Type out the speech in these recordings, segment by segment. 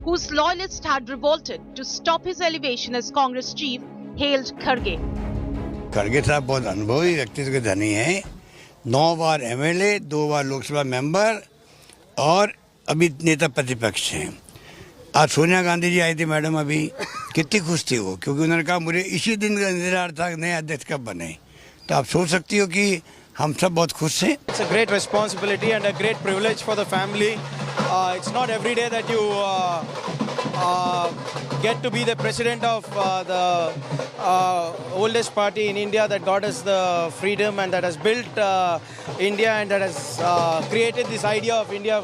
whose loyalists had revolted to stop his elevation as Congress chief, hailed Kharge. खड़गे साहब बहुत अनुभवी व्यक्तित्व के धनी हैं। 9 बार एमएलए, 2 बार लोकसभा मेंबर और अभी नेता प्रतिपक्ष हैं। आज सोनिया गांधी जी आई थी मैडम, अभी कितनी खुश थी वो, क्योंकि उन्होंने कहा मुझे इसी दिन का इंतजार था नए अध्यक्ष कब बने। तो आप सोच सकती हो कि हम सब बहुत खुश हैं। It's a great responsibility and a great privilege for the family. It's not every day that you get to be the president of the oldest party in India that got us the freedom and that has built India and that has created this idea of India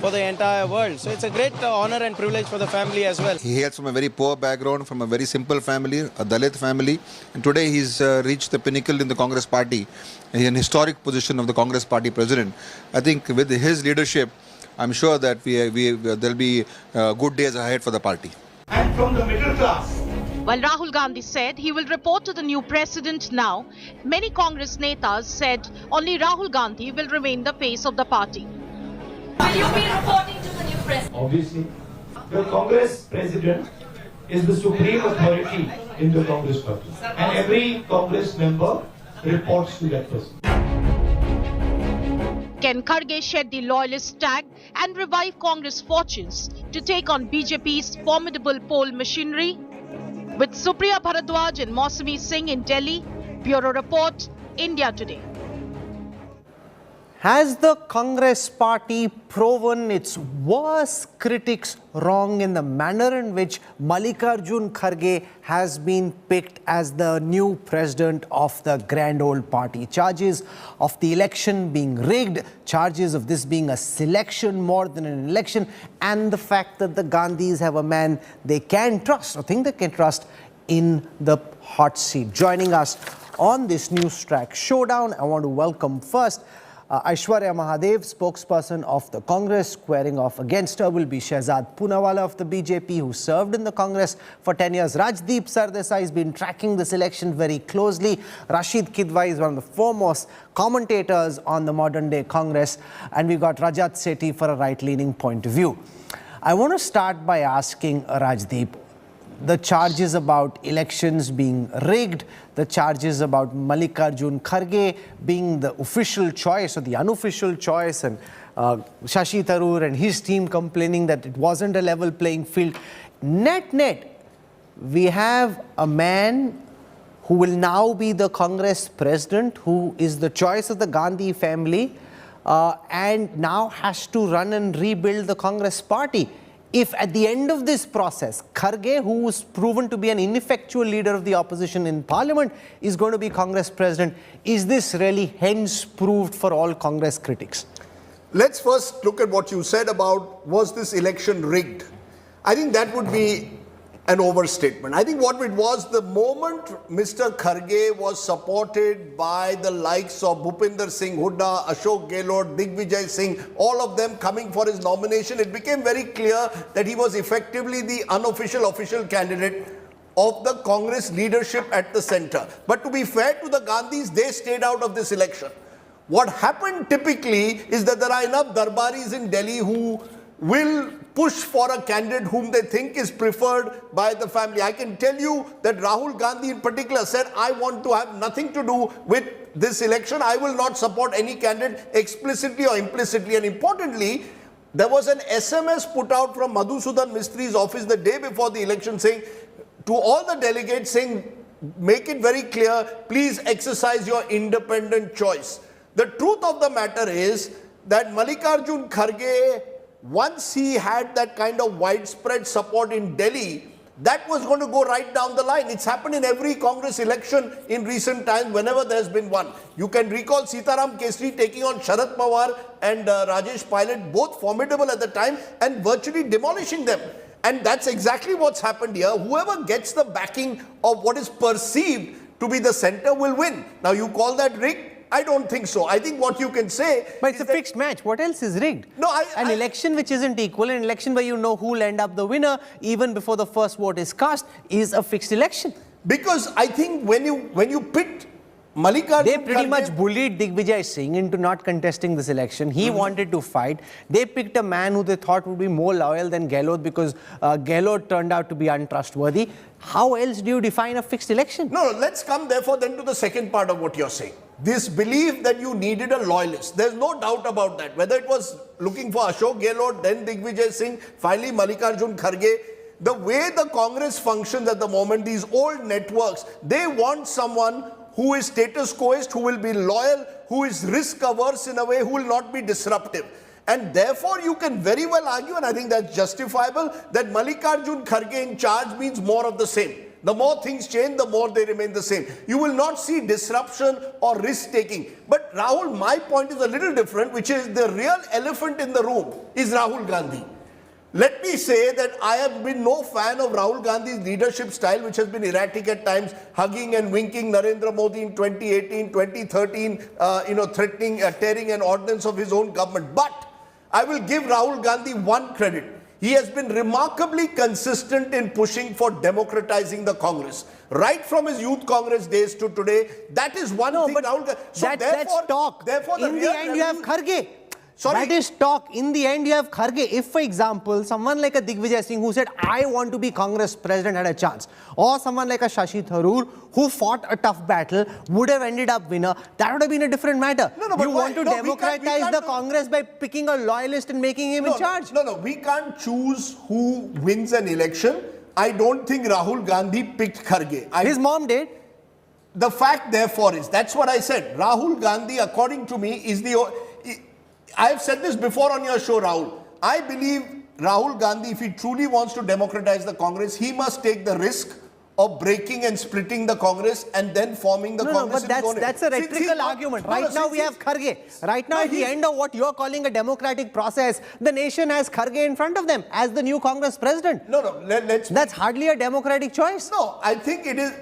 for the entire world. So it's a great honor and privilege for the family as well. He hails from a very poor background, from a very simple family, a Dalit family. And today he's reached the pinnacle in the Congress party, an historic position of the Congress party president. I think with his leadership, I'm sure that there'll be good days ahead for the party. And from the middle class. While Rahul Gandhi said he will report to the new president now, many Congress netas said only Rahul Gandhi will remain the face of the party. Will you be reporting to the new president? Obviously, the Congress president is the supreme authority in the Congress party. And every Congress member reports to that person. Can Kharge shed the loyalist tag and revive Congress fortunes to take on BJP's formidable poll machinery? With Supriya Bharadwaj and Mausami Singh in Delhi, Bureau Report, India Today. Has the Congress party proven its worst critics wrong in the manner in which Mallikarjun Kharge has been picked as the new president of the grand old party? Charges of the election being rigged, charges of this being a selection more than an election, and the fact that the Gandhis have a man they can trust or think they can trust in the hot seat. Joining us on this Newstrack showdown, I want to welcome first Aishwarya Mahadev, spokesperson of the Congress, squaring off against her will be Shehzad Poonawalla of the BJP, who served in the Congress for 10 years. Rajdeep Sardesai has been tracking this election very closely. Rashid Kidwai is one of the foremost commentators on the modern day Congress. And we've got Rajat Sethi for a right-leaning point of view. I want to start by asking Rajdeep, the charges about elections being rigged, the charges about Mallikarjun Kharge being the official choice or the unofficial choice, and Shashi Tharoor and his team complaining that it wasn't a level playing field. Net, we have a man who will now be the Congress president, who is the choice of the Gandhi family, and now has to run and rebuild the Congress party. If at the end of this process, Kharge, who was proven to be an ineffectual leader of the opposition in parliament, is going to be Congress president, is this really hence proved for all Congress critics? Let's first look at what you said about, was this election rigged? I think that would be an overstatement. I think what it was, the moment Mr. Kharge was supported by the likes of Bhupinder Singh Hooda, Ashok Gehlot, Digvijay Singh, all of them coming for his nomination, it became very clear that he was effectively the unofficial official candidate of the Congress leadership at the center. But to be fair to the Gandhis, they stayed out of this election. What happened typically is that there are enough Darbaris in Delhi who will push for a candidate whom they think is preferred by the family. I can tell you that Rahul Gandhi in particular said, I want to have nothing to do with this election. I will not support any candidate explicitly or implicitly. And importantly, there was an SMS put out from Madhusudan Mistri's office the day before the election saying, to all the delegates saying, make it very clear, please exercise your independent choice. The truth of the matter is that Mallikarjun Kharge, once he had that kind of widespread support in Delhi, that was going to go right down the line. It's happened in every Congress election in recent times, whenever there's been one. You can recall Sitaram Kesri taking on Sharad Pawar and Rajesh Pilot, both formidable at the time, and virtually demolishing them. And that's exactly what's happened here. Whoever gets the backing of what is perceived to be the center will win. Now, you call that rigged? I don't think so. I think what you can say... But it's a fixed match. What else is rigged? No, an election which isn't equal, an election where you know who will end up the winner even before the first vote is cast, is a fixed election. Because I think when you pit Mallikarjun They pretty Kharge- much bullied Digvijay Singh into not contesting this election. He wanted to fight. They picked a man who they thought would be more loyal than Gehlot because Gehlot turned out to be untrustworthy. How else do you define a fixed election? No, let's come therefore then to the second part of what you're saying. This belief that you needed a loyalist. There's no doubt about that. Whether it was looking for Ashok Gehlot, then Digvijay Singh, finally Mallikarjun Kharge. The way the Congress functions at the moment, these old networks, they want someone who is status quoist, who will be loyal, who is risk averse in a way, who will not be disruptive. And therefore, you can very well argue, and I think that's justifiable, that Mallikarjun Kharge in charge means more of the same. The more things change, the more they remain the same. You will not see disruption or risk taking. But Rahul, my point is a little different, which is the real elephant in the room is Rahul Gandhi. Let me say that I have been no fan of Rahul Gandhi's leadership style, which has been erratic at times, hugging and winking Narendra Modi in 2018, 2013, threatening, tearing an ordinance of his own government. But I will give Rahul Gandhi one credit. He has been remarkably consistent in pushing for democratizing the Congress. Right from his youth Congress days to today, that is one thing. But Rahul Gandhi. So that's talk. Therefore, in the end, you have Kharge. Sorry. That is talk. In the end, you have Kharge. If, for example, someone like a Digvijay Singh who said, I want to be Congress president had a chance, or someone like a Shashi Tharoor who fought a tough battle would have ended up winner, that would have been a different matter. You want to democratize the Congress by picking a loyalist and making him in charge. No, we can't choose who wins an election. I don't think Rahul Gandhi picked Kharge. His mom did. The fact, therefore, is, that's what I said. Rahul Gandhi, according to me, is I have said this before on your show, Rahul. I believe Rahul Gandhi, if he truly wants to democratize the Congress, he must take the risk of breaking and splitting the Congress and then forming the Congress. No, but that's a rhetorical argument. Right now we have Kharge. Right now, at the end of what you're calling a democratic process, the nation has Kharge in front of them as the new Congress president. That's hardly a democratic choice. No, I think it is.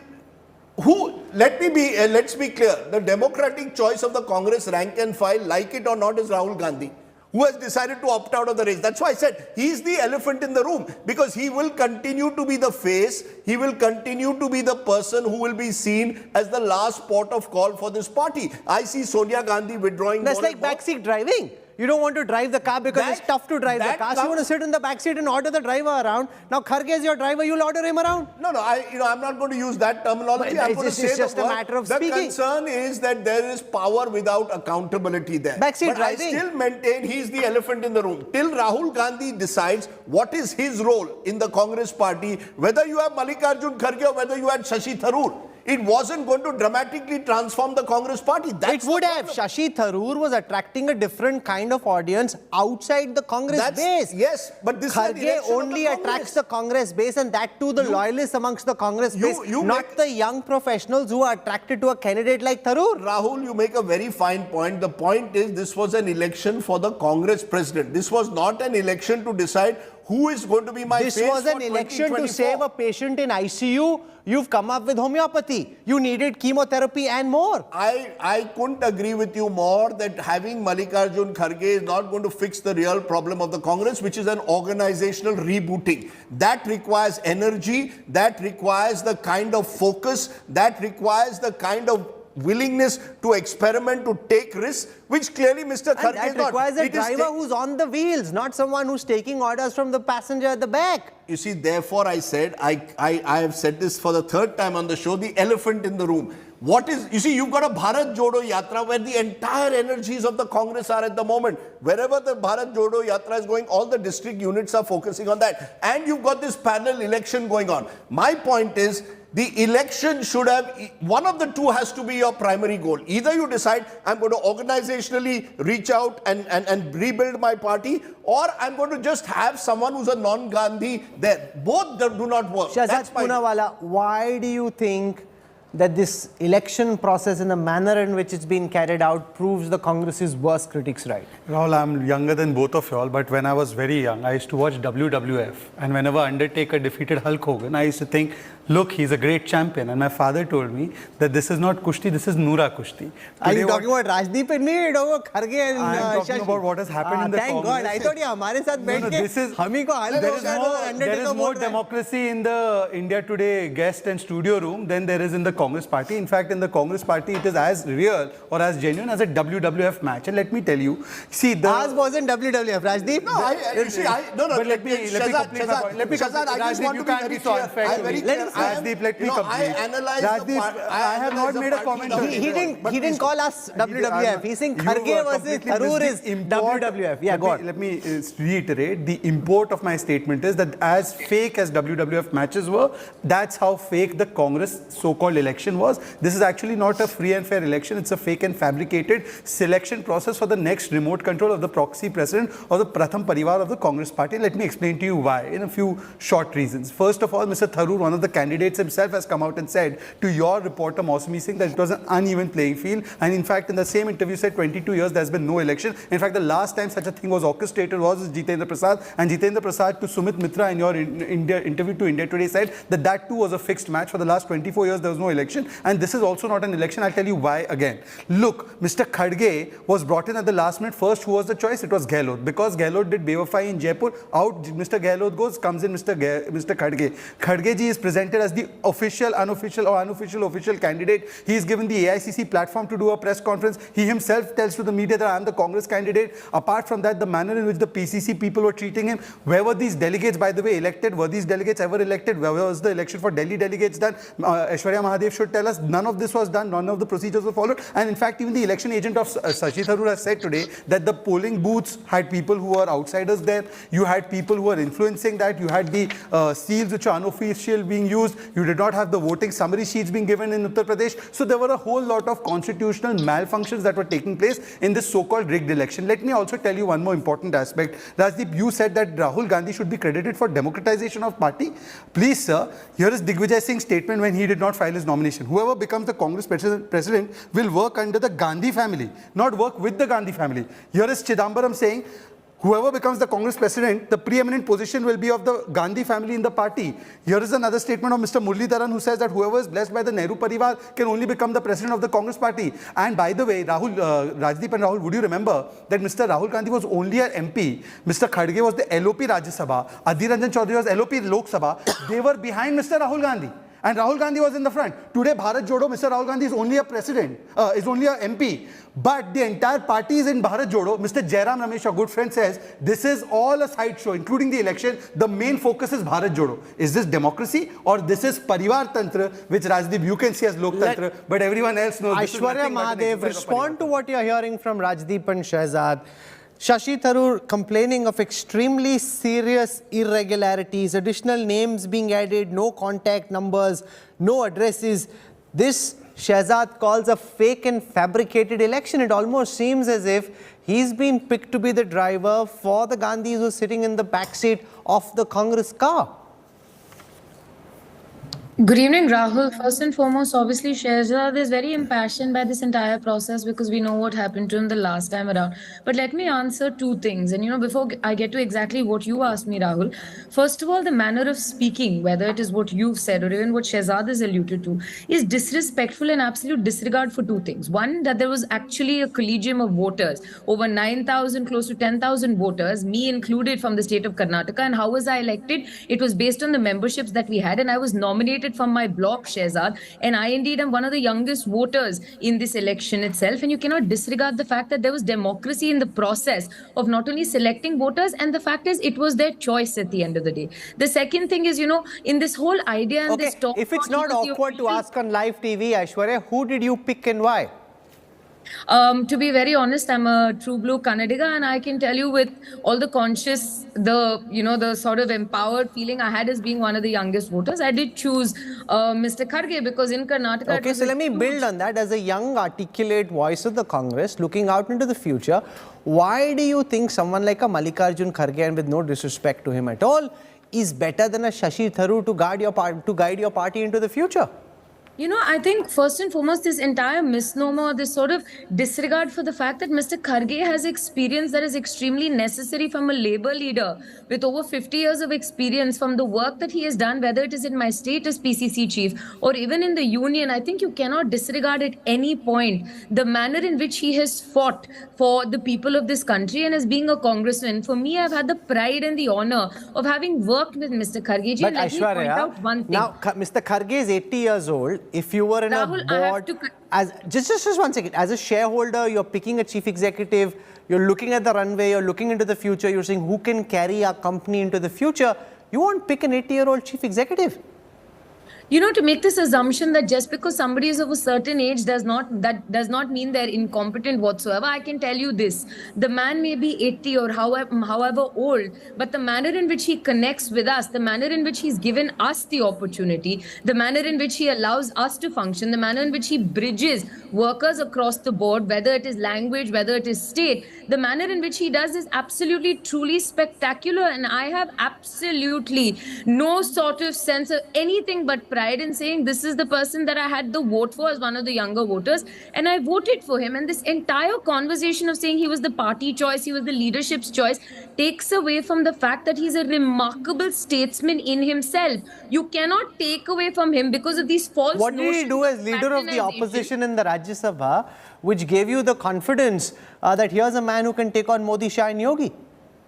Let's be clear. The democratic choice of the Congress rank and file, like it or not, is Rahul Gandhi, who has decided to opt out of the race. That's why I said he's the elephant in the room, because he will continue to be the face. He will continue to be the person who will be seen as the last port of call for this party. I see Sonia Gandhi withdrawing. That's like backseat driving. You don't want to drive the car because it's tough to drive the car. So you want to sit in the back seat and order the driver around. Now Kharge is your driver, you'll order him around. No, I'm not going to use that terminology. I'm going to say it's just a matter of speaking. The concern is that there is power without accountability there. Backseat driving. I still maintain he's the elephant in the room. Till Rahul Gandhi decides what is his role in the Congress party, whether you have Mallikarjun Kharge or whether you had Shashi Tharoor, it wasn't going to dramatically transform the Congress party. It would have. Shashi Tharoor was attracting a different kind of audience outside the Congress base. Yes, but this Kharge only attracts the Congress base, and that too the loyalists amongst the Congress base, not the young professionals who are attracted to a candidate like Tharoor. Rahul, you make a very fine point. The point is, this was an election for the Congress president. This was not an election to decide who is going to be my face for 2024. This was an election to save a patient in ICU. You've come up with homeopathy. You needed chemotherapy and more. I couldn't agree with you more that having Mallikarjun Kharge is not going to fix the real problem of the Congress, which is an organizational rebooting. That requires energy, that requires the kind of focus, that requires the kind of willingness to experiment, to take risks, which clearly Mr. Kharge is not. That requires a driver who's on the wheels, not someone who's taking orders from the passenger at the back. You see, therefore I said, I have said this for the third time on the show, the elephant in the room. You see, you've got a Bharat Jodo Yatra where the entire energies of the Congress are at the moment. Wherever the Bharat Jodo Yatra is going, all the district units are focusing on that. And you've got this parallel election going on. My point is, the election should have, one of the two has to be your primary goal. Either you decide, I'm going to organizationally reach out and rebuild my party, or I'm going to just have someone who's a non-Gandhi there. Both do not work. Shahzad Poonawalla, why do you think that this election process and the manner in which it's been carried out proves the Congress's worst critics right? Rahul, I'm younger than both of y'all, but when I was very young, I used to watch WWF. And whenever Undertaker defeated Hulk Hogan, I used to think, look, he's a great champion. And my father told me that this is not Kushti, this is Noora Kushti. Are you talking about Rajdeep and me? You're talking about Kharge and I'm talking about what has happened in the Thank Congress. God. I thought you There is more democracy in the India Today guest and studio room than there is in the Congress. Congress party. In fact, in the Congress party, it is as real or as genuine as a WWF match. And let me tell you, see, Ours wasn't WWF, Rajdeep. No, But let me complete my point. Let me complete. Rajdeep, you can't be so unfair to me. Rajdeep, let me complete. Rajdeep, I have not made a comment on He didn't call us WWF. He's saying Kharge versus Tharoor is WWF. Yeah, go on. Let me reiterate. The import of my statement is that as fake as WWF matches were, that's how fake the Congress so-called election was. This is actually not a free and fair election. It's a fake and fabricated selection process for the next remote control of the proxy president or the Pratham Parivar of the Congress party. Let me explain to you why in a few short reasons. First of all, Mr. Tharoor, one of the candidates himself, has come out and said to your reporter Mausami Singh that it was an uneven playing field, and in fact in the same interview said 22 years there's been no election. In fact, the last time such a thing was orchestrated was Jitendra Prasad, and Jitendra Prasad to Sumit Mitra in your interview to India Today said that too was a fixed match. For the last 24 years there was no election, and this is also not an election. I'll tell you why again. Look, Mr. Kharge was brought in at the last minute. First, who was the choice? It was Gehlot. Because Gehlot did Bewafai in Jaipur, out Mr. Gehlot goes, comes in Mr. Kharge. Kharge ji is presented as the official, official candidate. He is given the AICC platform to do a press conference. He himself tells to the media that I am the Congress candidate. Apart from that, the manner in which the PCC people were treating him, where were these delegates, by the way, elected? Were these delegates ever elected? Where was the election for Delhi delegates done? Aishwarya Mahadev should tell us. None of this was done. None of the procedures were followed. And in fact, even the election agent of Shashi Tharoor has said today that the polling booths had people who were outsiders there. You had people who were influencing that. You had the seals which are unofficial being used. You did not have the voting summary sheets being given in Uttar Pradesh. So there were a whole lot of constitutional malfunctions that were taking place in this so-called rigged election. Let me also tell you one more important aspect. Rajdeep, you said that Rahul Gandhi should be credited for democratization of party. Please, sir, here is Digvijay Singh's statement when he did not file his nomination. Whoever becomes the Congress president will work under the Gandhi family, not work with the Gandhi family. Here is Chidambaram saying, whoever becomes the Congress president, the preeminent position will be of the Gandhi family in the party. Here is another statement of Mr. Muralidharan who says that whoever is blessed by the Nehru Parivar can only become the president of the Congress party. And by the way, Rajdeep and Rahul, would you remember that Mr. Rahul Gandhi was only an MP? Mr. Kharge was the LOP Rajya Sabha. Adhir Ranjan Chaudhary was LOP Lok Sabha. They were behind Mr. Rahul Gandhi. And Rahul Gandhi was in the front. Today, Bharat Jodo, Mr. Rahul Gandhi is only a president, is only a MP. But the entire party is in Bharat Jodo. Mr. Jairam Ramesh, a good friend, says this is all a sideshow, including the election. The main focus is Bharat Jodo. Is this democracy or this is Parivar Tantra, which Rajdeep you can see as Lok Tantra, but everyone else knows. Aishwarya Mahadev, respond to what you're hearing from Rajdeep and Shehzad. Shashi Tharoor complaining of extremely serious irregularities, additional names being added, no contact numbers, no addresses. This Shehzad calls a fake and fabricated election. It almost seems as if he's been picked to be the driver for the Gandhis who are sitting in the backseat of the Congress car. Good evening, Rahul. First and foremost, obviously, Shehzad is very impassioned by this entire process because we know what happened to him the last time around. But let me answer two things. And, before I get to exactly what you asked me, Rahul, first of all, the manner of speaking, whether it is what you've said or even what Shehzad has alluded to, is disrespectful and absolute disregard for two things. One, that there was actually a collegium of voters, over 9,000, close to 10,000 voters, me included, from the state of Karnataka. And how was I elected? It was based on the memberships that we had, and I was nominated from my block, Shehzad, and I indeed am one of the youngest voters in this election itself. And you cannot disregard the fact that there was democracy in the process of not only selecting voters, and the fact is it was their choice at the end of the day. The second thing is, in this whole idea and this talk, if it's not awkward to ask on live TV, Aishwarya, who did you pick and why? To be very honest, I'm a true blue Kannadiga, and I can tell you with all the conscious, the sort of empowered feeling I had as being one of the youngest voters, I did choose Mr. Kharge because in Karnataka... Okay, so let me build on that. As a young, articulate voice of the Congress, looking out into the future, why do you think someone like a Mallikarjun Kharge, and with no disrespect to him at all, is better than a Shashi Tharoor to guide your party into the future? I think first and foremost, this entire misnomer, this sort of disregard for the fact that Mr. Kharge has experience that is extremely necessary from a labor leader with over 50 years of experience from the work that he has done, whether it is in my state as PCC chief or even in the union. I think you cannot disregard at any point the manner in which he has fought for the people of this country, and as being a congressman, for me, I've had the pride and the honor of having worked with Mr. Kharge. But Aishwarya, now Mr. Kharge is 80 years old. if you were in Rahul, a I have board, to as just 1 second, as a shareholder, you're picking a chief executive, you're looking at the runway, you're looking into the future, you're saying who can carry our company into the future, you won't pick an 80-year-old chief executive. You know, to make this assumption that just because somebody is of a certain age does not mean they're incompetent whatsoever. I can tell you this: the man may be 80 or however old, but the manner in which he connects with us, the manner in which he's given us the opportunity, the manner in which he allows us to function, the manner in which he bridges workers across the board, whether it is language, whether it is state, the manner in which he does is absolutely, truly spectacular. And I have absolutely no sort of sense of anything but pride in saying this is the person that I had the vote for as one of the younger voters, and I voted for him. And this entire conversation of saying he was the party choice, he was the leadership's choice, takes away from the fact that he's a remarkable statesman in himself. You cannot take away from him because of these false What did he do as leader of the patronization. opposition in the Rajya Sabha, which gave you the confidence that here's a man who can take on Modi, Shah and Yogi?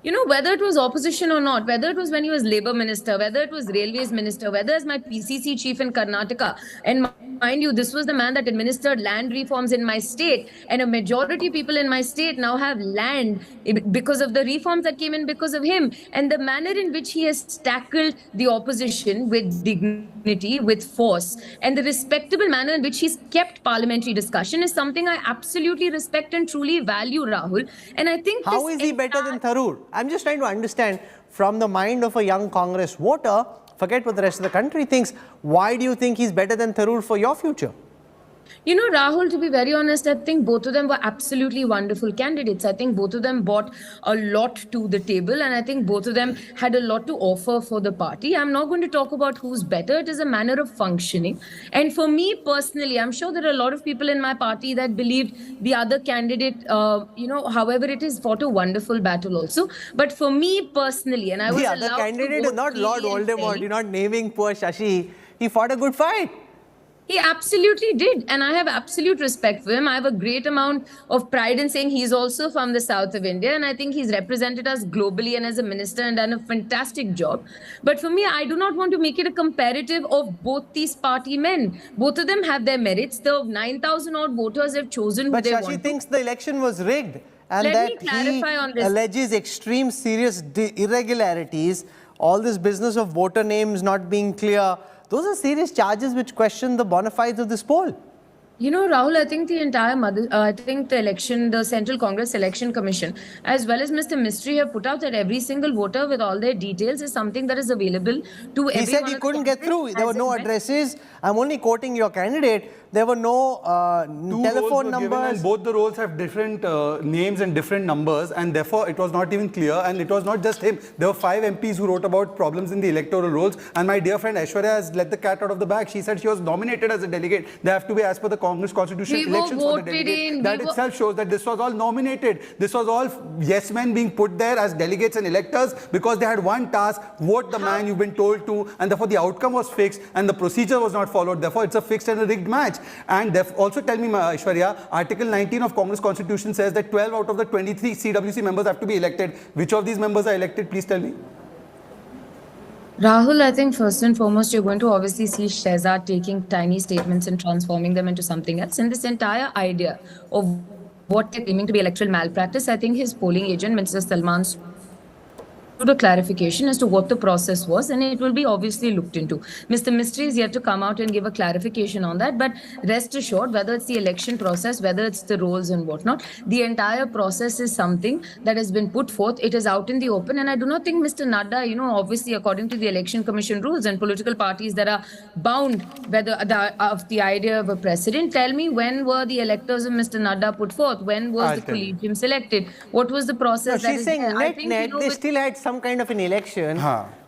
You know, whether it was opposition or not, whether it was when he was Labour Minister, whether it was Railways Minister, whether as my PCC chief in Karnataka, and mind you, this was the man that administered land reforms in my state, and a majority of people in my state now have land because of the reforms that came in because of him, and the manner in which he has tackled the opposition with dignity, with force, and the respectable manner in which he's kept parliamentary discussion is something I absolutely respect and truly value, Rahul. And I think how is he better than Tharoor? I'm just trying to understand from the mind of a young Congress voter, forget what the rest of the country thinks, why do you think he's better than Tharoor for your future? You know, Rahul, to be very honest, I think both of them were absolutely wonderful candidates. I think both of them brought a lot to the table, and I think both of them had a lot to offer for the party. I'm not going to talk about who's better. It is a manner of functioning. And for me personally, I'm sure there are a lot of people in my party that believed the other candidate, however it is, fought a wonderful battle also. But for me personally, and I was the other candidate is not Lord Voldemort. You're not naming poor Shashi. He fought a good fight. He absolutely did, and I have absolute respect for him. I have a great amount of pride in saying he's also from the south of India, and I think he's represented us globally and as a minister and done a fantastic job. But for me, I do not want to make it a comparative of both these party men. Both of them have their merits. The 9,000 odd voters have chosen who they want. But Shashi thinks the election was rigged, and Let me that clarify he on this. alleges extreme serious irregularities, all this business of voter names not being clear. Those are serious charges which question the bona fides of this poll. You know, Rahul, I think the Central Congress Election Commission, as well as Mr. Mistry, have put out that every single voter with all their details is something that is available to everyone. He said he couldn't get through. There were no addresses. I'm only quoting your candidate. There were no telephone numbers. And both the roles have different names and different numbers, and therefore it was not even clear. And it was not just him. There were 5 MPs who wrote about problems in the electoral rolls. And my dear friend Aishwarya has let the cat out of the bag. She said she was nominated as a delegate. They have to be as per the Congress constitution elections for the delegate. That itself shows that this was all nominated. This was all yes men being put there as delegates and electors because they had one task: vote the man you've been told to, and therefore the outcome was fixed and the procedure was not followed. Therefore, it's a fixed and a rigged match. And also tell me, Aishwarya, Article 19 of Congress Constitution says that 12 out of the 23 CWC members have to be elected. Which of these members are elected? Please tell me. Rahul, I think first and foremost, you're going to obviously see Shehzad taking tiny statements and transforming them into something else. And this entire idea of what they're claiming to be electoral malpractice, I think his polling agent, Mr. Salman, a clarification as to what the process was, and it will be obviously looked into. Mr. Mistry is yet to come out and give a clarification on that, but rest assured, whether it's the election process, whether it's the rolls and whatnot, the entire process is something that has been put forth. It is out in the open, and I do not think Mr. Nadda, obviously according to the Election Commission rules and political parties that are bound of the idea of a precedent, tell me, when were the electors of Mr. Nadda put forth? When was the collegium selected? What was the process? No, she's saying net, they still had some kind of an election.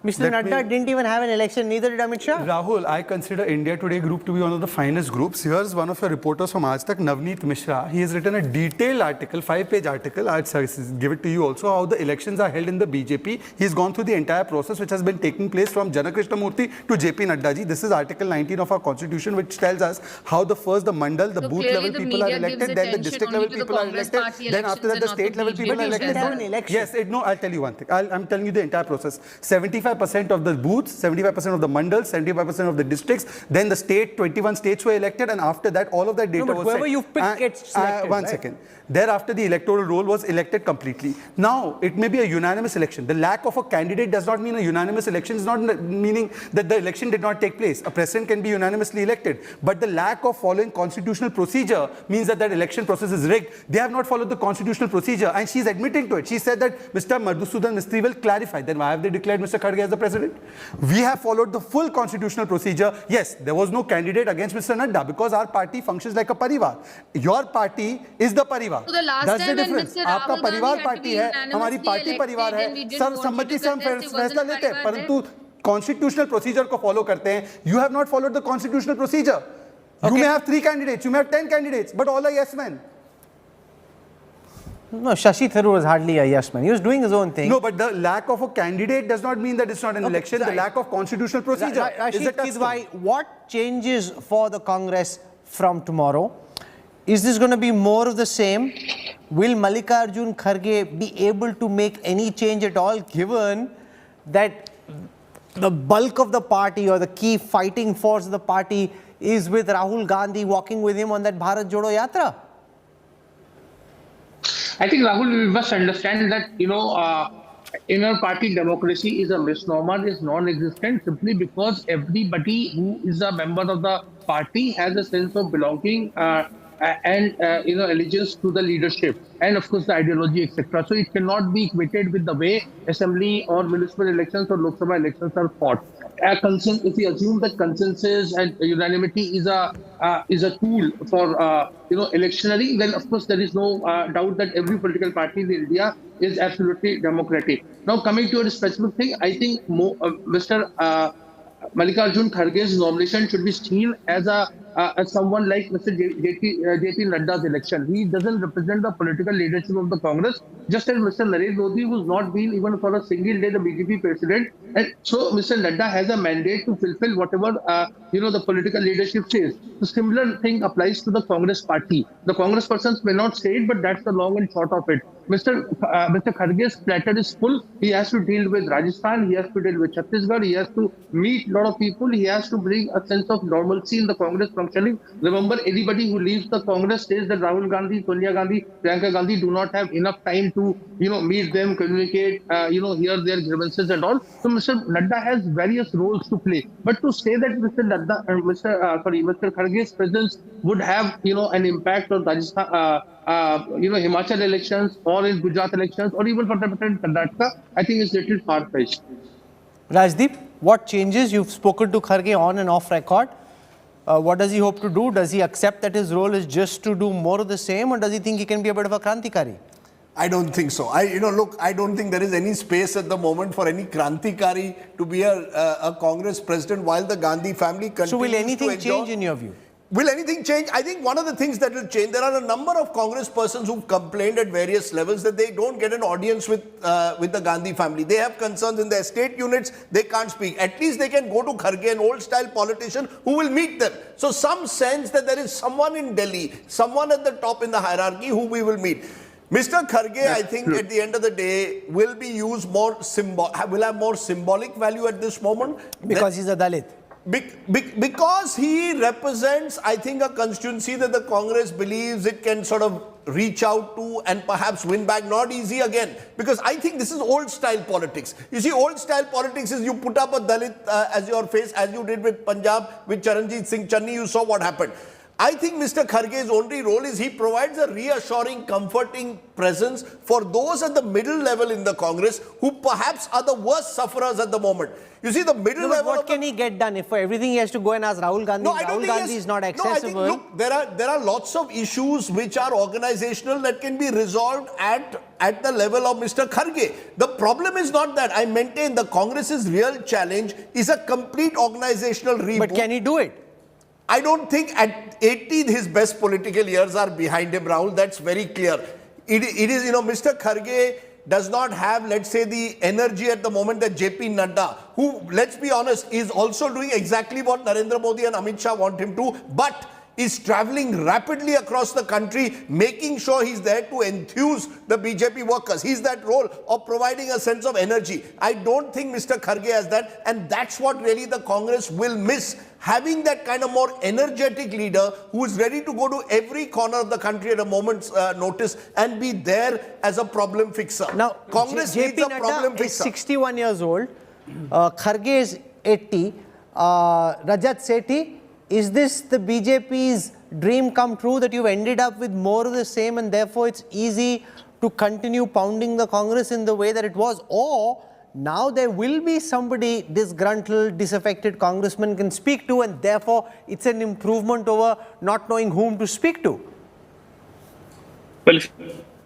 Mr. Nadda didn't even have an election, neither did Amit Shah. Rahul, I consider India Today group to be one of the finest groups. Here's one of your reporters from Aaj Tak, Navneet Mishra. He has written a detailed article, 5-page article. I'll give it to you also, how the elections are held in the BJP. He's gone through the entire process which has been taking place from Jana Krishnamurthy to JP Nadda ji. This is Article 19 of our constitution, which tells us how the mandal, the booth level people are elected, then the district level people are elected, then after that the state level people are elected. Yes, no, I'll tell you one thing. I'm telling you the entire process. 75 75% of the booths, 75% of the mandals, 75% of the districts. Then the state, 21 states were elected, and after that, all of that data was whoever set. you pick gets selected, One right? second. Thereafter, the electoral roll was elected completely. Now, it may be a unanimous election. The lack of a candidate does not mean a unanimous election. Is not meaning that the election did not take place. A president can be unanimously elected. But the lack of following constitutional procedure means that that election process is rigged. They have not followed the constitutional procedure, and she's admitting to it. She said that Mr. Madhusudan Mistry will clarify. Then why have they declared Mr. Kharge as the president? We have followed the full constitutional procedure. Yes, there was no candidate against Mr. Nadda because our party functions like a parivar. Your party is the parivar. So the last That's the time when difference. Mr. आपका Rahul परिवार Gandhi party had है, to be हमारी party unanimously परिवार है, elected and we didn't want you to सर्वसम्मति से हम contest, it wasn't फैसला लेते हैं, परिवार परंतु constitutional procedure को follow करते हैं. You have not followed the constitutional procedure. You may have 3 candidates, you may have 10 candidates, but all are yes men. No, Shashi Tharoor was hardly a yes man. He was doing his own thing. No, but the lack of a candidate does not mean that it's not an election. The lack of constitutional procedure is a touchstone. What changes for the Congress from tomorrow? Is this going to be more of the same? Will Mallikarjun Kharge be able to make any change at all, given that the bulk of the party or the key fighting force of the party is with Rahul Gandhi walking with him on that Bharat Jodo Yatra? I think, Rahul, we must understand that, inner party democracy is a misnomer, is non-existent, simply because everybody who is a member of the party has a sense of belonging and allegiance to the leadership and of course the ideology, etc. So it cannot be equated with the way assembly or municipal elections or Lok Sabha elections are fought. If we assume that consensus and unanimity is a tool for electioneering, then of course there is no doubt that every political party in India is absolutely democratic. Now, coming to a specific thing, I think Mr. Mallikarjun Kharge's nomination should be seen as someone like Mr. J.P. Nadda's election. He doesn't represent the political leadership of the Congress, just as Mr. Narendra Modi, who's not been even for a single day the BJP president. And so Mr. Nadda has a mandate to fulfill whatever the political leadership says. The similar thing applies to the Congress party. The Congress persons may not say it, but that's the long and short of it. Mr. Kharge's platter is full. He has to deal with Rajasthan. He has to deal with Chhattisgarh. He has to meet a lot of people. He has to bring a sense of normalcy in the Congress functioning. Remember, anybody who leaves the Congress says that Rahul Gandhi, Sonia Gandhi, Priyanka Gandhi do not have enough time to, meet them, communicate, hear their grievances and all. So Mr. Nadda has various roles to play. But to say that Mr. Kharge's presence would have, an impact on Rajasthan, Himachal elections or in Gujarat elections or even for the Karnataka, I think is a little far-fetched. Rajdeep, what changes? You've spoken to Kharge on and off record. What does he hope to do? Does he accept that his role is just to do more of the same, or does he think he can be a bit of a krantikari? I don't think so. I don't think there is any space at the moment for any krantikari to be a Congress president while the Gandhi family continues to enjoy. So will anything change in your view? Will anything change? I think one of the things that will change, there are a number of Congress persons who've complained at various levels that they don't get an audience with the Gandhi family. They have concerns in their state units, they can't speak. At least they can go to Kharge, an old-style politician who will meet them. So some sense that there is someone in Delhi, someone at the top in the hierarchy who we will meet. Mr. Kharge, I think at the end of the day, will be used will have more symbolic value at this moment. Because he's a Dalit. Because he represents, I think, a constituency that the Congress believes it can sort of reach out to and perhaps win back. Not easy again, because I think this is old-style politics. You see, old-style politics is you put up a Dalit as your face, as you did with Punjab, with Charanjit Singh Channi, you saw what happened. I think Mr. Kharge's only role is he provides a reassuring, comforting presence for those at the middle level in the Congress who perhaps are the worst sufferers at the moment. You see, the middle level. What can he get done if for everything he has to go and ask Rahul Gandhi? No, I don't Rahul Gandhi is not accessible. No, I think, look, there are lots of issues which are organizational that can be resolved at the level of Mr. Kharge. The problem is not that. I maintain the Congress's real challenge is a complete organizational reboot. But can he do it? I don't think at 80 his best political years are behind him, Rahul. That's very clear. It is, Mr. Kharge does not have, let's say, the energy at the moment that J.P. Nadda, who, let's be honest, is also doing exactly what Narendra Modi and Amit Shah want him to. But is traveling rapidly across the country, making sure he's there to enthuse the BJP workers. He's that role of providing a sense of energy. I don't think Mr. Kharge has that, and that's what really the Congress will miss. Having that kind of more energetic leader who is ready to go to every corner of the country at a moment's notice and be there as a problem fixer. Now, Congress needs a problem fixer. Is 61 years old. Kharge is 80. Rajat Sethi, is this the BJP's dream come true, that you've ended up with more of the same and therefore it's easy to continue pounding the Congress in the way that it was? Or now there will be somebody disgruntled, disaffected congressman can speak to, and therefore it's an improvement over not knowing whom to speak to? Well, if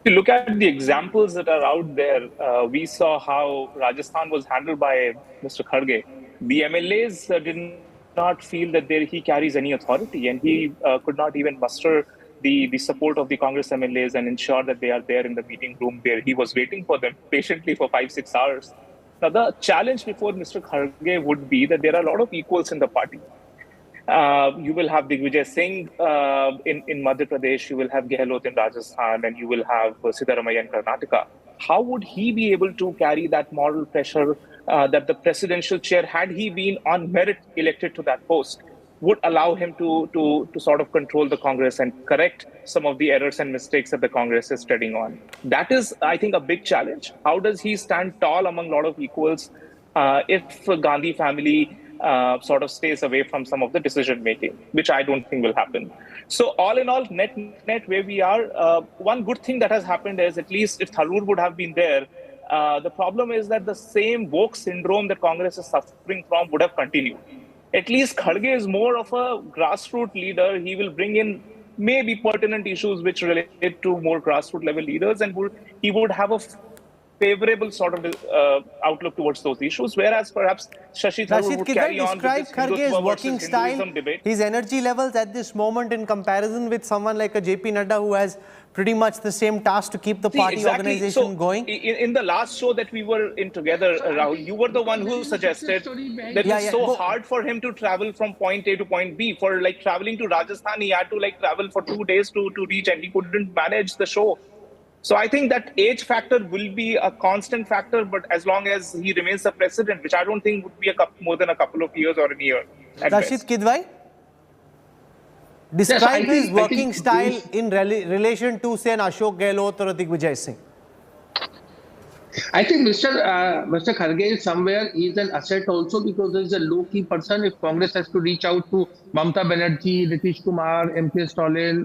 you look at the examples that are out there, we saw how Rajasthan was handled by Mr. Kharge. The MLAs did not feel that he carries any authority, and he could not even muster the support of the Congress MLAs and ensure that they are there in the meeting room where he was waiting for them patiently for 5-6 hours. Now, the challenge before Mr. Kharge would be that there are a lot of equals in the party. You will have Digvijay Singh in Madhya Pradesh, you will have Gehlot in Rajasthan, and you will have Siddaramaiah in Karnataka. How would he be able to carry that moral pressure that the presidential chair, had he been on merit elected to that post, would allow him to sort of control the Congress and correct some of the errors and mistakes that the Congress is treading on? That is, I think, a big challenge. How does he stand tall among a lot of equals if the Gandhi family sort of stays away from some of the decision making, which I don't think will happen. So all in all, net where we are, one good thing that has happened is, at least if Tharoor would have been there, the problem is that the same woke syndrome that Congress is suffering from would have continued. At least Kharge is more of a grassroots leader. He will bring in maybe pertinent issues which relate to more grassroots level leaders, and he would have a favorable sort of outlook towards those issues, whereas perhaps Shashi Tharoor would carry on with this Kharge's working style, debate. His energy levels at this moment in comparison with someone like a JP Nadda, who has pretty much the same task to keep the party organization going? In the last show that we were in together, Rahul, you were the one who suggested that it's so hard for him to travel from point A to point B. For like traveling to Rajasthan, he had to like travel for 2 days to reach, and he couldn't manage the show. So I think that age factor will be a constant factor, but as long as he remains the president, which I don't think would be more than a couple of years or a year. Rashid Kidwai? Describe his working style in relation to, say, an Ashok Gehlot or a Digvijay Singh. I think Mr. Kharge is somewhere, he's an asset also, because he's a low-key person. If Congress has to reach out to Mamata Banerjee, Nitish Kumar, M.K. Stalin,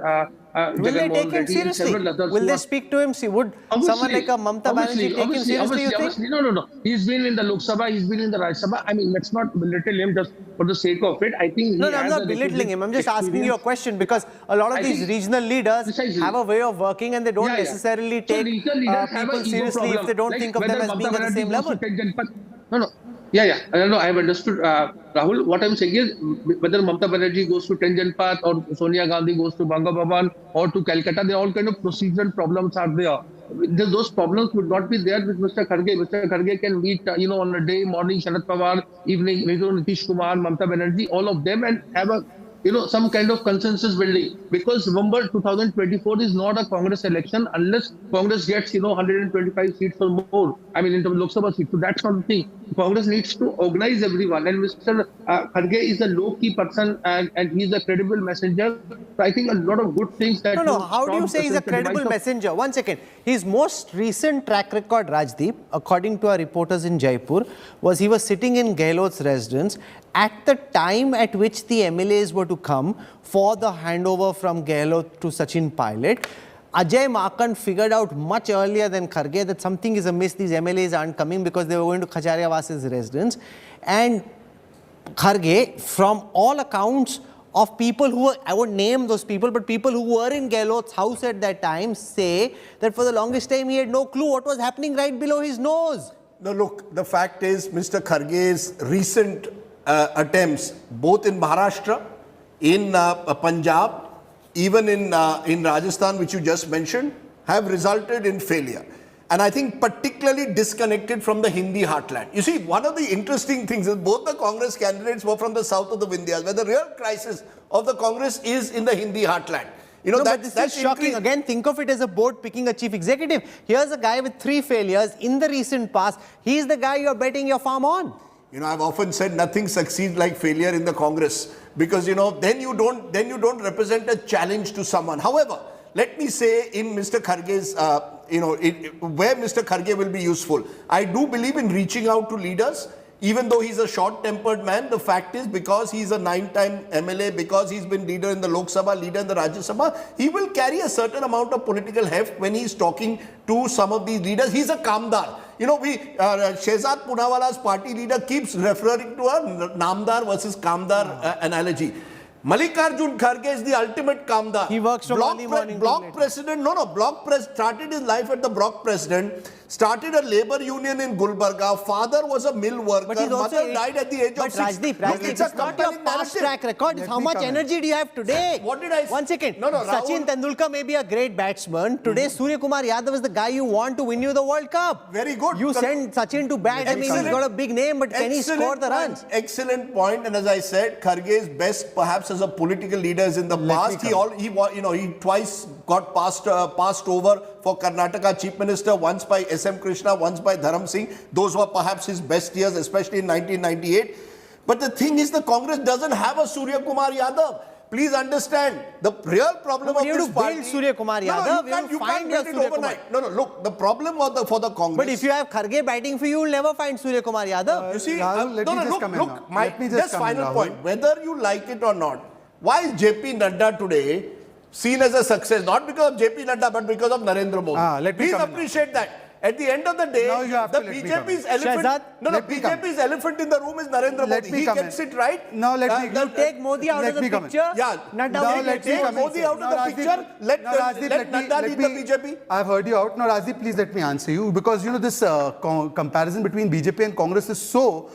will they take him seriously? Will they speak to him? Would someone like a Mamata Banerjee take him seriously, you think? No. He's been in the Lok Sabha, he's been in the Rajya Sabha. I mean, let's not belittle him just for the sake of it. I think No, I'm not belittling him. I'm just asking you a question, because a lot of these regional leaders have a way of working, and they don't necessarily take people seriously if they don't think of them as being at the same level. No, I have understood, Rahul. What I'm saying is, whether Mamata Banerjee goes to 10 Janpath or Sonia Gandhi goes to Banga Bhavan or to Calcutta, they all kind of procedural problems are there. Those problems would not be there with Mr. Kharge. Mr. Kharge can meet, on a day, morning Sharad Pawar, evening Nitish Kumar, Mamata Banerjee, all of them, and have a some kind of consensus building. Because remember, 2024 is not a Congress election unless Congress gets, 125 seats or more. I mean, in terms of Lok Sabha seats. So that's not the thing. Congress needs to organize everyone. And Mr. Kharge is a low-key person, and he's a credible messenger. So I think a lot of good things that... No. How do you say he's a credible messenger? 1 second. His most recent track record, Rajdeep, according to our reporters in Jaipur, was he was sitting in Gehlot's residence at the time at which the MLAs were to come for the handover from Gehlot to Sachin Pilot. Ajay Makand figured out much earlier than Kharge that something is amiss, these MLAs aren't coming, because they were going to Khacharia Vas's residence. And Kharge, from all accounts of people who were, I won't name those people, but people who were in Gehlot's house at that time, say that for the longest time he had no clue what was happening right below his nose. No, look, the fact is Mr. Kharge's recent attempts, both in Maharashtra, in Punjab, even in Rajasthan, which you just mentioned, have resulted in failure. and I think particularly disconnected from the Hindi heartland. You see, one of the interesting things is both the Congress candidates were from the south of the Vindhyas, where the real crisis of the Congress is in the Hindi heartland. You know, but this is shocking. Again, think of it as a board picking a chief executive. Here's a guy with 3 failures in the recent past. He's the guy you're betting your farm on. You know, I've often said nothing succeeds like failure in the Congress, because, you know, then you don't represent a challenge to someone. However, let me say in Mr. Kharge's, where Mr. Kharge will be useful. I do believe in reaching out to leaders. Even though he's a short-tempered man, the fact is, because he's a 9-time MLA, because he's been leader in the Lok Sabha, leader in the Rajya Sabha, he will carry a certain amount of political heft when he's talking to some of these leaders. He's a Kamdar. You know, Shehzad Poonawala's party leader keeps referring to a Namdar versus Kamdar analogy. Mallikarjun Kharge is the ultimate Kamdar. He works from early morning to block president, started his life at the block president, started a labor union in Gulbarga, father was a mill worker, mother died at the age of 6. Rajdeep, it's not your past track record, it's how much energy do you have today? What did I say? 1 second. Sachin Tendulkar may be a great batsman. Today, Surya Kumar Yadav is the guy you want to win you the World Cup. Very good. You send Sachin to bat. I mean, he's got a big name, but can he score the runs? Excellent point. And as I said, Kharge's best perhaps as a political leader is in the past. He twice got passed over for Karnataka Chief Minister, once by S.M. Krishna, once by Dharam Singh. Those were perhaps his best years, especially in 1998. But the thing is, the Congress doesn't have a Surya Kumar Yadav. Please understand, the real problem of this party... build Surya Kumar Yadav. You can't build it overnight. No, look, the problem for the Congress... But if you have Kharge batting for you, you'll never find Surya Kumar Yadav. You see, just final point. Whether you like it or not, why is JP Nadda today seen as a success? Not because of JP Nadda, but because of Narendra Modi. Please appreciate that. At the end of the day, the BJP's elephant in the room is Narendra Modi. He gets it right. Now let take Modi out of the picture. Take Modi out of the picture. Let Nadda lead the BJP. I've heard you out. Now, Rajdeep, please let me answer you, because you know this comparison between BJP and Congress is so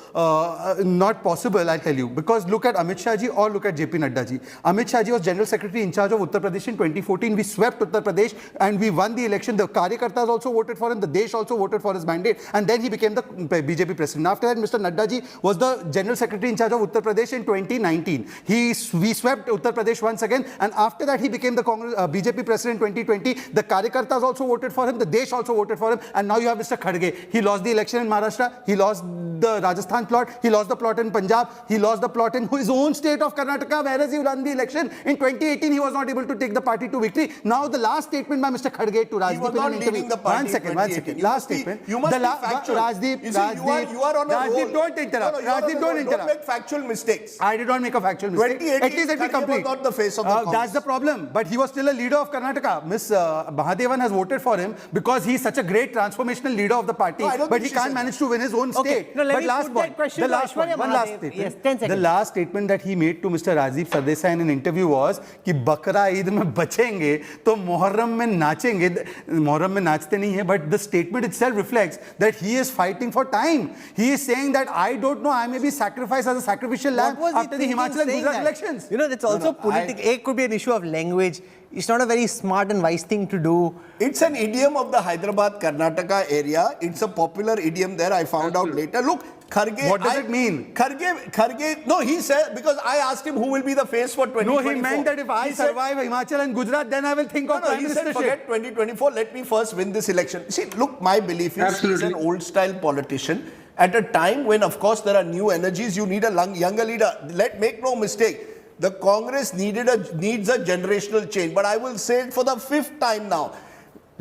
not possible. I'll tell you, because look at Amit Shah ji or look at JP Nadda ji. Amit Shah ji was General Secretary in charge of Uttar Pradesh in 2014. We swept Uttar Pradesh and we won the election. The Karyakartas also voted for him. The Desh also voted for his mandate, and then he became the BJP president. After that, Mr. Nadda ji was the General Secretary in charge of Uttar Pradesh in 2019. We swept Uttar Pradesh once again, and after that he became the BJP president in 2020. The Karyakartas also voted for him, the Desh also voted for him, and now you have Mr. Kharge. He lost the election in Maharashtra, he lost the Rajasthan plot, he lost the plot in Punjab, he lost the plot in his own state of Karnataka, whereas he won the election in 2018. He was not able to take the party to victory. Now the last statement by Mr. Kharge to Rajdeep in an interview. One second. Last statement. You must be factual. Rajdeep, you are on a roll. Don't interrupt. Rajdeep, don't interrupt. Don't make factual mistakes. I did not make a factual mistake. 2018, at least let me complete. Was not the face of the Congress. That's the problem. But he was still a leader of Karnataka. Ms. Mahadevan has voted for him because he's such a great transformational leader of the party. But he can't manage to win his own state. No, but last point. The last one. One last statement. Yes, 10 seconds. The last statement that he made to Mr. Rajiv Sardesai in an interview was कि बकरा ईद में बचेंगे तो मुहर्रम में नाचेंगे. मुहर्रम में नाचते नहीं है. But the statement itself reflects that he is fighting for time. He is saying that I don't know, I may be sacrificed as a sacrificial lamb after the Himachal and Gujarat elections. You know, that's also political. It could be an issue of language. It's not a very smart and wise thing to do. It's an idiom of the Hyderabad, Karnataka area. It's a popular idiom there. I found out later. Look, Kharge... What does it mean? Kharge... No, he said... Because I asked him who will be the face for 2024. No, he meant that if I survive Himachal and Gujarat, then I will think of Prime Ministership. He said, forget 2024. Let me first win this election. See, look, my belief is he's an old-style politician. At a time when, of course, there are new energies, you need a younger leader. Make no mistake. The Congress needs a generational change. But I will say it for the 5th time now.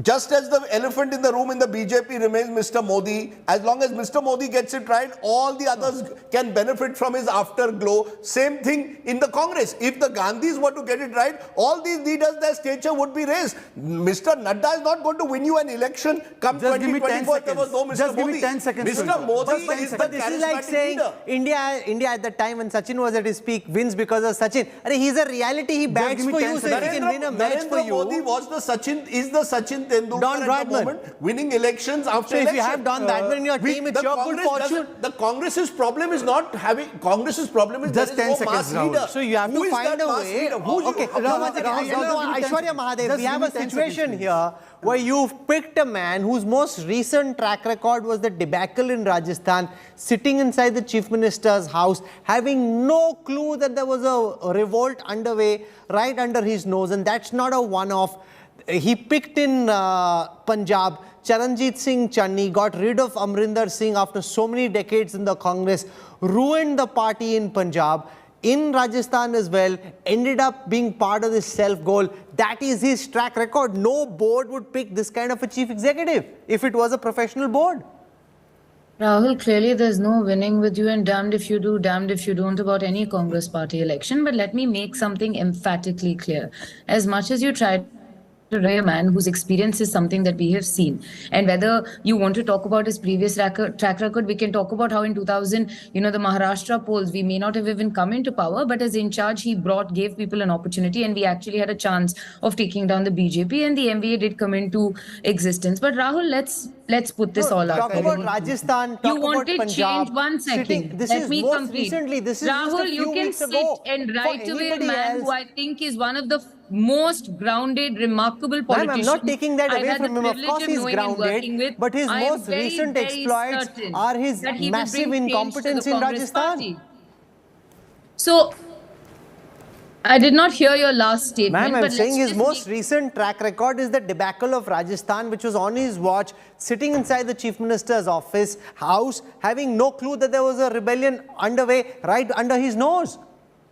Just as the elephant in the room in the BJP remains Mr. Modi, as long as Mr. Modi gets it right, all the others can benefit from his afterglow. Same thing in the Congress. If the Gandhis were to get it right, all these leaders, their stature would be raised. Mr. Nadda is not going to win you an election come 2024 if there was no Mr. Just Modi. Give me 10 seconds. Mr. Modi is the This is like saying India at the time when Sachin was at his peak wins because of Sachin. He's a reality. He bats for you so he can win a match for you. Narendra Modi is the Sachin Sachin Tendulkar Don at Bradman. the moment, winning elections after So if election. you have Don Bradman in your team, it's your good fortune. The Congress's problem is not having. Congress's problem is Just there 10 is no mass seconds, Rahul. leader. So you have Who to is find that a mass way. leader? Who's Okay, Aishwarya Mahadev, Just we have a give me 10 situation seconds, here where you've picked a man whose most recent track record was the debacle in Rajasthan, sitting inside the Chief Minister's house, having no clue that there was a revolt underway right under his nose, and that's not a one-off. He picked in Punjab Charanjit Singh Channi, got rid of Amrinder Singh after so many decades in the Congress, ruined the party in Punjab, in Rajasthan as well, ended up being part of this self-goal. That is his track record. No board would pick this kind of a chief executive if it was a professional board. Rahul, clearly there's no winning with you, and damned if you do, damned if you don't about any Congress party election. But let me make something emphatically clear. As much as you try to a man whose experience is something that we have seen, and whether you want to talk about his previous track record, we can talk about how in 2000, the Maharashtra polls, we may not have even come into power, but as in charge, he gave people an opportunity, and we actually had a chance of taking down the BJP, and the MVA did come into existence. But Rahul, let's put this all out. Talk about Rajasthan, talk you about wanted Punjab. change. One second. This Let is me most complete. recently. This is just a Rahul, few you can weeks sit ago. and write For away a anybody man else- who I think is one of the most grounded, remarkable politicians. I'm not taking that I've away had the from him. Of privilege course, he's knowing and working grounded. with. But his I am most very, recent very exploits certain are his that he will massive bring change to the incompetence in Congress Rajasthan. party. So, I did not hear your last statement. Ma'am, I'm but saying let's his just most recent track record is the debacle of Rajasthan, which was on his watch, sitting inside the Chief Minister's office, house, having no clue that there was a rebellion underway right under his nose.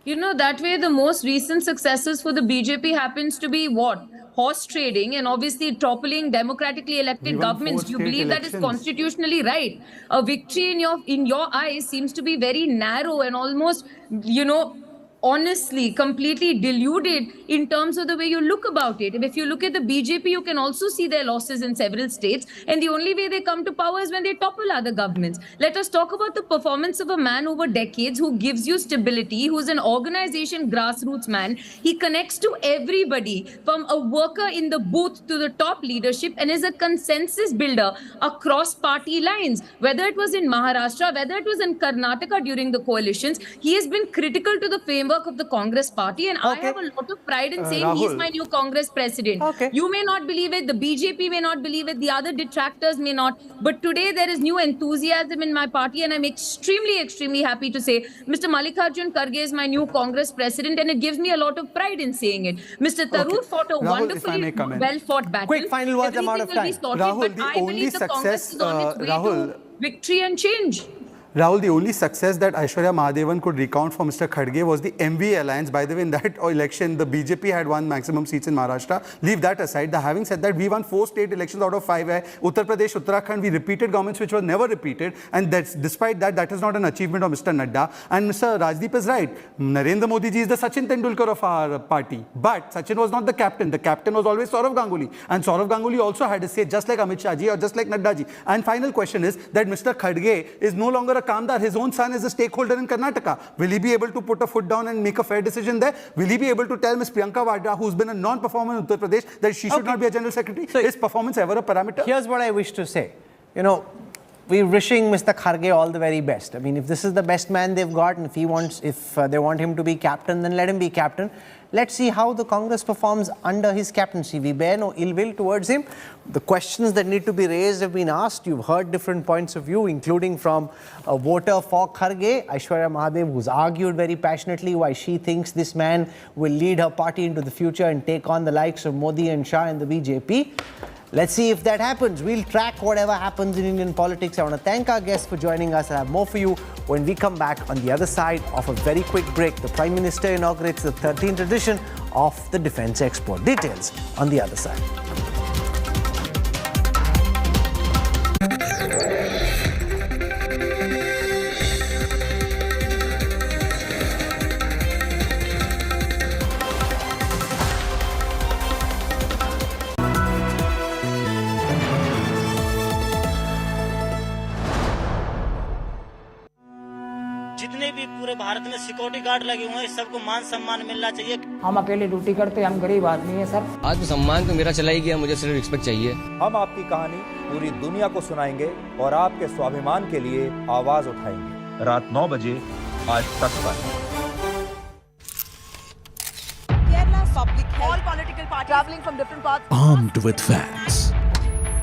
That way the most recent successes for the BJP happens to be what? Horse trading and obviously toppling democratically elected governments. Do you believe that is constitutionally right? A victory in your eyes seems to be very narrow and almost, honestly, completely deluded in terms of the way you look about it. If you look at the BJP, you can also see their losses in several states. And the only way they come to power is when they topple other governments. Let us talk about the performance of a man over decades who gives you stability, who's an organization grassroots man. He connects to everybody from a worker in the booth to the top leadership and is a consensus builder across party lines. Whether it was in Maharashtra, whether it was in Karnataka during the coalitions, he has been critical to the framework of the Congress party, and I have a lot of pride in saying he's my new Congress president. You may not believe it, the BJP may not believe it, the other detractors may not, but today there is new enthusiasm in my party, and I'm extremely, extremely happy to say Mr. Mallikarjun Kharge is my new Congress president, and it gives me a lot of pride in saying it. Mr. Tharoor fought a wonderfully well-fought battle. Quick final words, I'm out of time. Rahul, but I believe the Congress is on its way to victory and change. Rahul, the only success that Aishwarya Mahadevan could recount for Mr. Kharge was the MV alliance. By the way, in that election, the BJP had won maximum seats in Maharashtra. Leave that aside. Having said that, we won 4 state elections out of 5. Uttar Pradesh, Uttarakhand, we repeated governments which were never repeated. And despite that is not an achievement of Mr. Nadda. And Mr. Rajdeep is right. Narendra Modi ji is the Sachin Tendulkar of our party. But Sachin was not the captain. The captain was always Saurav Ganguly. And Saurav Ganguly also had a say, just like Amit Shah ji or just like Nadda ji. And final question is that Mr. Kharge is no longer a Kamdar. His own son is a stakeholder in Karnataka. Will he be able to put a foot down and make a fair decision there? Will he be able to tell Ms. Priyanka Vadra, who's been a non-performer in Uttar Pradesh, that she should not be a general secretary? So is performance ever a parameter? Here's what I wish to say. We're wishing Mr. Kharge all the very best. I mean, if this is the best man they've got, and if they want him to be captain, then let him be captain. Let's see how the Congress performs under his captaincy. We bear no ill will towards him. The questions that need to be raised have been asked. You've heard different points of view, including from a voter for Kharge, Aishwarya Mahadev, who's argued very passionately why she thinks this man will lead her party into the future and take on the likes of Modi and Shah and the BJP. Let's see if that happens. We'll track whatever happens in Indian politics. I want to thank our guests for joining us. I have more for you when we come back on the other side of a very quick break. The Prime Minister inaugurates the 13th edition of the Defence Expo. Details on the other side. जितने भी पूरे भारत में सिखों security guard लगे हुए हैं, सबको मान सम्मान मिलना चाहिए। हम अकेले ड्यूटी करते, हम गरीब आदमी हैं सर। आत्मसम्मान तो मेरा चला ही गया, मुझे सिर्फ रिस्पेक्ट चाहिए। हम आपकी कहानी पूरी दुनिया को सुनाएंगे और आपके स्वाभिमान के लिए आवाज उठाएंगे। रात 9 बजे आज तक पर। Kerala public health. All political parties traveling from different parts. Armed with facts,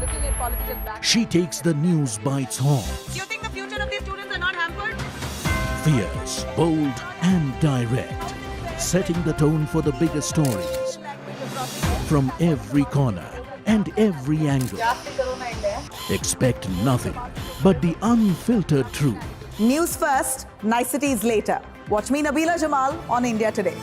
Looking at political back. she takes the news by its horns. Do you think the future of these students are not hampered? Fierce, bold and direct, setting the tone for the biggest stories. From every corner and every angle. Expect nothing but the unfiltered truth. News first, niceties later. Watch me, Nabila Jamal, on India Today.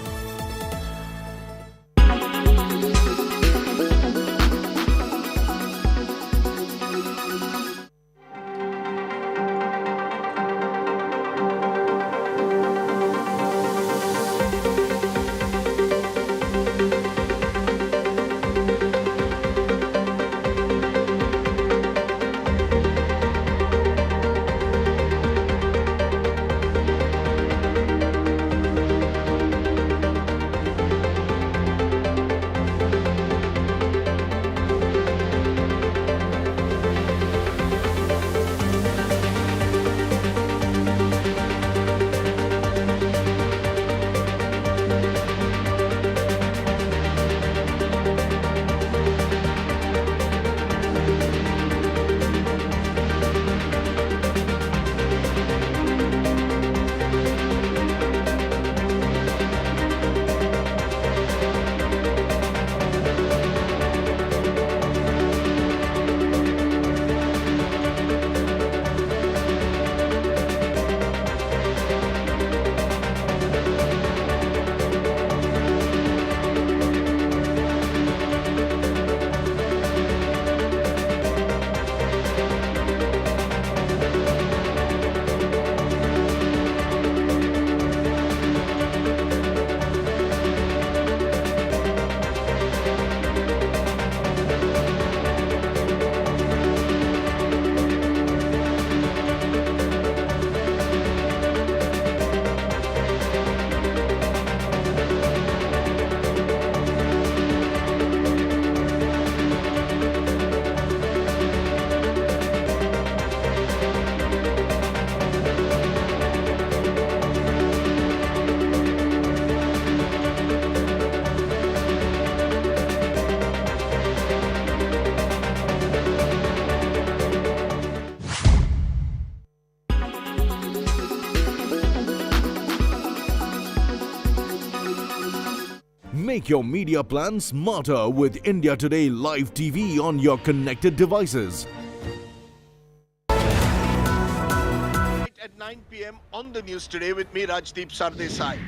Make your media plan smarter with India Today Live TV on your connected devices. At 9 p.m. on the news today with me, Rajdeep Sardesai.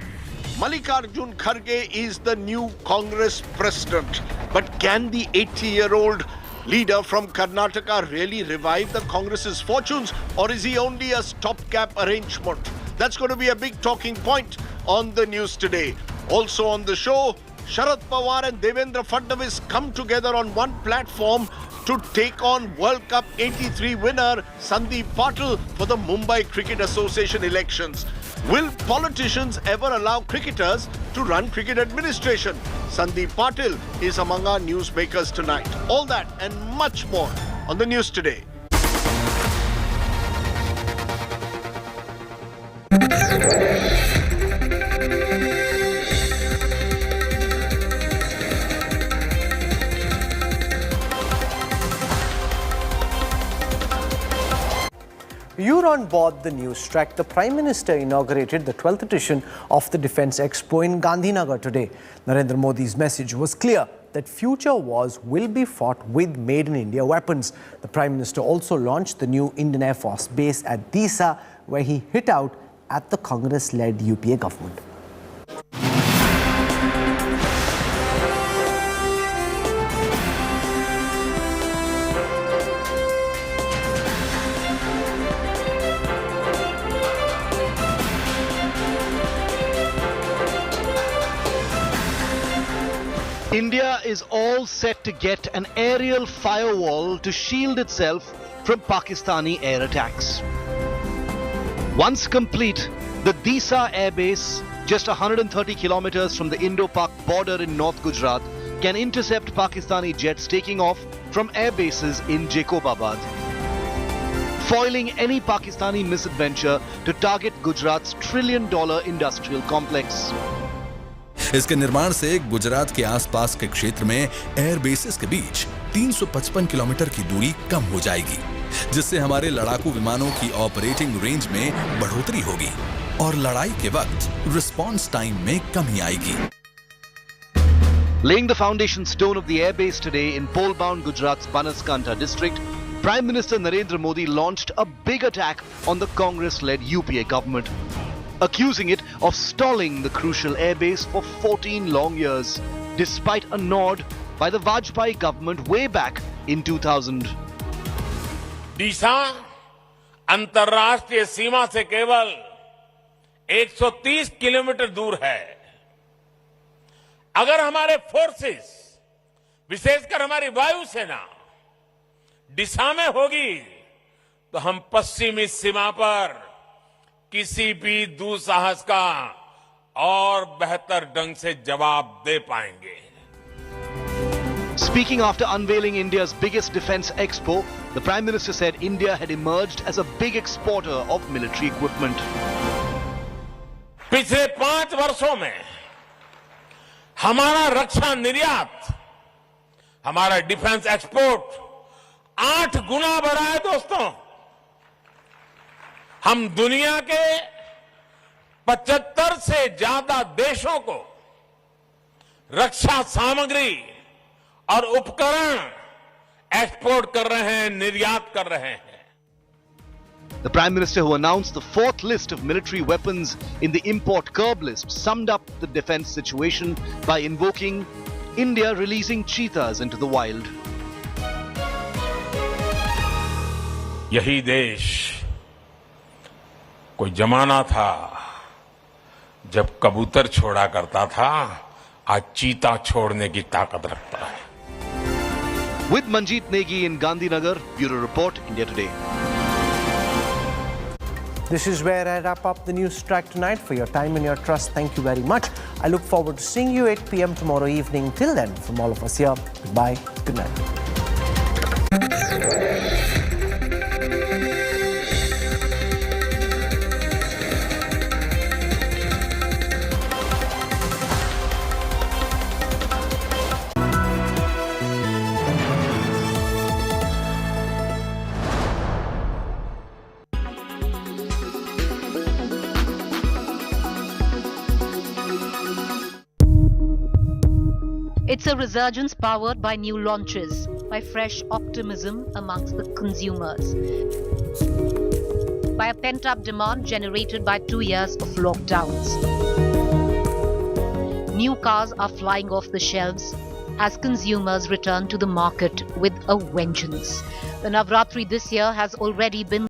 Mallikarjun Kharge is the new Congress president. But can the 80-year-old leader from Karnataka really revive the Congress's fortunes, or is he only a stopgap arrangement? That's going to be a big talking point on the news today. Also on the show, Sharad Pawar and Devendra Fadnavis come together on one platform to take on World Cup 83 winner Sandeep Patil for the Mumbai Cricket Association elections. Will politicians ever allow cricketers to run cricket administration? Sandeep Patil is among our newsmakers tonight. All that and much more on the news today. You're on board the Newstrack. The Prime Minister inaugurated the 12th edition of the Defence Expo in Gandhinagar today. Narendra Modi's message was clear that future wars will be fought with Made in India weapons. The Prime Minister also launched the new Indian Air Force base at Disa, where he hit out at the Congress-led UPA government. India is all set to get an aerial firewall to shield itself from Pakistani air attacks. Once complete, The Disa Air Base, just 130 kilometers from the Indo-Pak border in North Gujarat, can intercept Pakistani jets taking off from air bases in Jacobabad, foiling any Pakistani misadventure to target Gujarat's $1 trillion industrial complex. इसके निर्माण से गुजरात के आसपास के क्षेत्र में air bases के बीच 355 kilometre की दूरी कम हो जाएगी, जिससे हमारे लड़ाकू विमानों की ऑपरेटिंग रेंज में बढ़ोतरी होगी और लड़ाई के वक्त रिस्पांस टाइम में कमी आएगी. Laying the foundation stone of the airbase today in pole-bound Gujarat's Banaskantha district, Prime Minister Narendra Modi launched a big attack on the Congress-led UPA government, accusing it of stalling the crucial airbase for 14 long years, despite a nod by the Vajpayee government way back in 2000. दिशा अंतर्राष्ट्रीय सीमा से केवल 130 kilometre दूर है. अगर हमारे forces, विशेषकर हमारी वायुसेना दिशा में होगी, तो हम पश्चिमी सीमा पर किसी भी दुस्साहस का और बेहतर ढंग से जवाब दे पाएंगे. Speaking after unveiling India's biggest defense expo, the Prime Minister said India had emerged as a big exporter of military equipment. पिछले 5 वर्षों में हमारा रक्षा निर्यात, हमारा डिफेंस एक्सपोर्ट 8 गुना बढ़ा है दोस्तों. हम दुनिया के 75 से ज्यादा देशों को रक्षा सामग्री और उपकरण एक्सपोर्ट कर रहे हैं, निर्यात कर रहे हैं. The Prime Minister, who announced the 4th list of military weapons in the import curb list, summed up the defense situation by invoking India releasing cheetahs into the wild. यही देश कोई जमाना था जब कबूतर छोड़ा करता था, आज चीता छोड़ने की ताकत रखता है. With Manjeet Negi in Gandhinagar, Bureau Report, India Today. This is where I wrap up the Newstrack tonight. For your time and your trust, thank you very much. I look forward to seeing you 8 p.m. tomorrow evening. Till then, from all of us here, goodbye, good night. It's a resurgence powered by new launches, by fresh optimism amongst the consumers, by a pent-up demand generated by 2 years of lockdowns. New cars are flying off the shelves as consumers return to the market with a vengeance. The Navratri this year has already been